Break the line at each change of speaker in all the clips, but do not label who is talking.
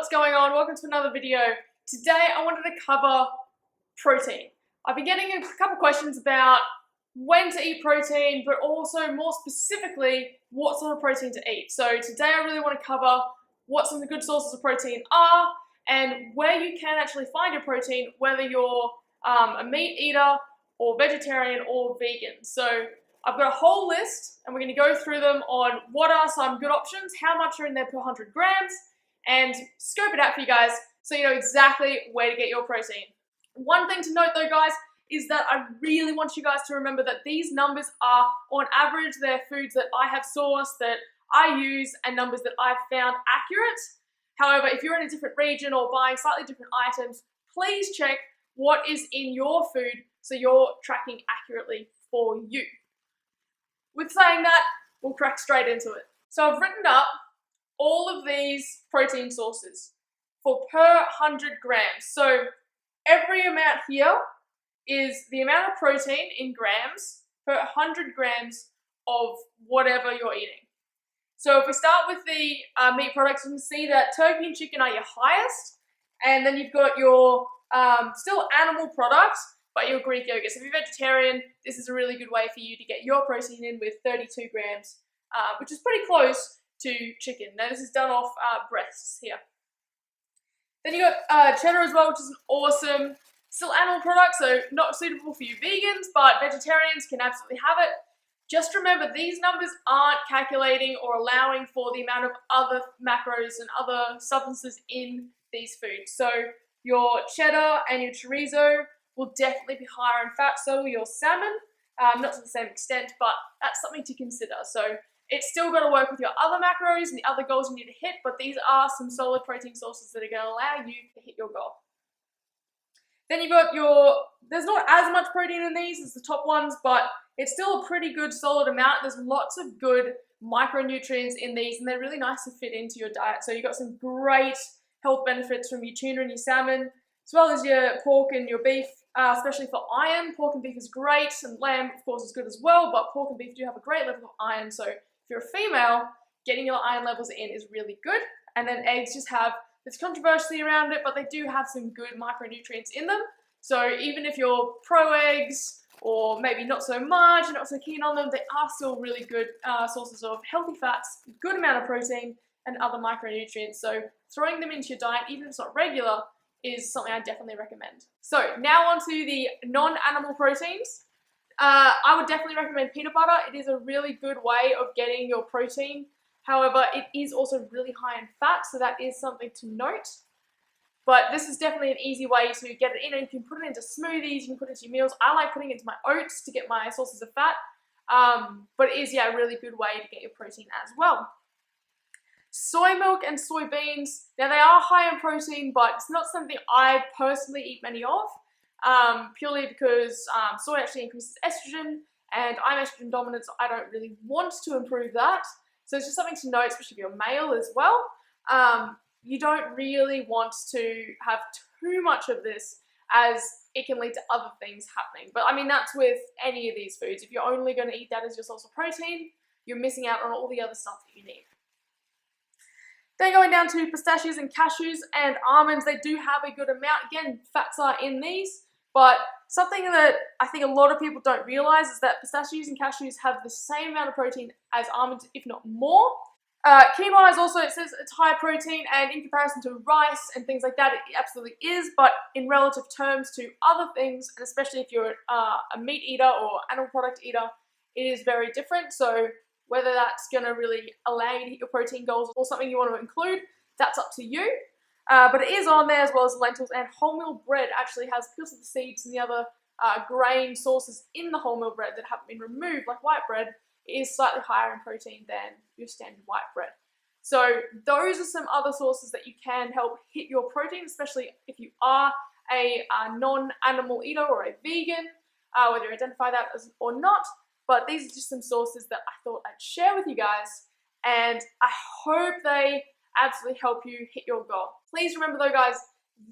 What's going on? Welcome to another video. Today I wanted to cover protein. I've been getting a couple questions about when to eat protein, but also more specifically what sort of protein to eat. So today I really want to cover what some of the good sources of protein are and where you can actually find your protein, whether you're a meat eater or vegetarian or vegan. So I've got a whole list and we're going to go through them on what are some good options, how much are in there per 100 grams, and scope it out for you guys so you know exactly where to get your protein. One thing to note though, guys, is that I really want you guys to remember that these numbers are on average. They're foods that I have sourced, that I use, and numbers that I've found accurate. However, if you're in a different region or buying slightly different items, please check what is in your food so you're tracking accurately for you. With saying that, we'll crack straight into it. So I've written up all of these protein sources for per 100 grams. So every amount here is the amount of protein in grams per 100 grams of whatever you're eating. So if we start with the meat products, you can see that turkey and chicken are your highest, and then you've got your still animal products, but your Greek yogurt. So if you're vegetarian, this is a really good way for you to get your protein in with 32 grams, which is pretty close to chicken. Now this is done off breasts here. Then you got cheddar as well, which is an awesome, still animal product, so not suitable for you vegans, but vegetarians can absolutely have it. Just remember, these numbers aren't calculating or allowing for the amount of other macros and other substances in these foods. So your cheddar and your chorizo will definitely be higher in fat, so will your salmon, not to the same extent, but that's something to consider. So it's still got to work with your other macros and the other goals you need to hit, but these are some solid protein sources that are going to allow you to hit your goal. Then you've got there's not as much protein in these as the top ones, but it's still a pretty good solid amount. There's lots of good micronutrients in these, and they're really nice to fit into your diet. So you've got some great health benefits from your tuna and your salmon, as well as your pork and your beef, especially for iron. Pork and beef is great, and lamb, of course, is good as well, but pork and beef do have a great level of iron, so if you're a female, getting your iron levels in is really good. And then eggs just have this controversy around it, but they do have some good micronutrients in them. So even if you're pro eggs, or maybe not so much, you're not so keen on them, they are still really good sources of healthy fats, good amount of protein, and other micronutrients. So throwing them into your diet, even if it's not regular, is something I definitely recommend. So now on to the non-animal proteins. I would definitely recommend peanut butter. It is a really good way of getting your protein. However, it is also really high in fat, so that is something to note. But this is definitely an easy way to get it in, and you can put it into smoothies, you can put it into your meals. I like putting it into my oats to get my sources of fat, but it is, yeah, a really good way to get your protein as well. Soy milk and soybeans, now they are high in protein, but it's not something I personally eat many of, purely because soy actually increases estrogen, and I'm estrogen dominant, so I don't really want to improve that. So it's just something to note, especially if you're male as well. You don't really want to have too much of this, as it can lead to other things happening. But I mean, that's with any of these foods. If you're only going to eat that as your source of protein, you're missing out on all the other stuff that you need. Then going down to pistachios and cashews and almonds, they do have a good amount. Again, fats are in these, but something that I think a lot of people don't realize is that pistachios and cashews have the same amount of protein as almonds, if not more. Quinoa is also, it says it's high protein, and in comparison to rice and things like that, it absolutely is, but in relative terms to other things, and especially if you're a meat eater or animal product eater, it is very different. So whether that's going to really allow you to hit your protein goals or something you want to include, that's up to you. But it is on there, as well as lentils, and wholemeal bread actually has, because of the seeds and the other grain sources in the wholemeal bread that haven't been removed, like white bread, it is slightly higher in protein than your standard white bread. So those are some other sources that you can help hit your protein, especially if you are a non-animal eater or a vegan, whether you identify that as or not. But these are just some sources that I thought I'd share with you guys, and I hope they absolutely help you hit your goal. Please remember though, guys,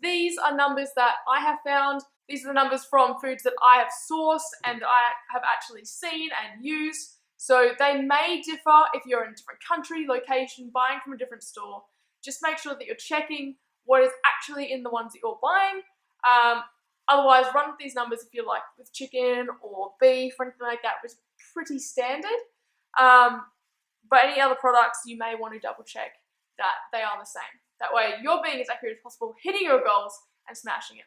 these are numbers that I have found. These are the numbers from foods that I have sourced and I have actually seen and used. So they may differ if you're in a different country, location, buying from a different store. just make sure that you're checking what is actually in the ones that you're buying. Otherwise, run with these numbers if you like with chicken or beef or anything like that, which is pretty standard. But any other products, you may want to double check that they are the same. That way, you're being as accurate as possible, hitting your goals and smashing it.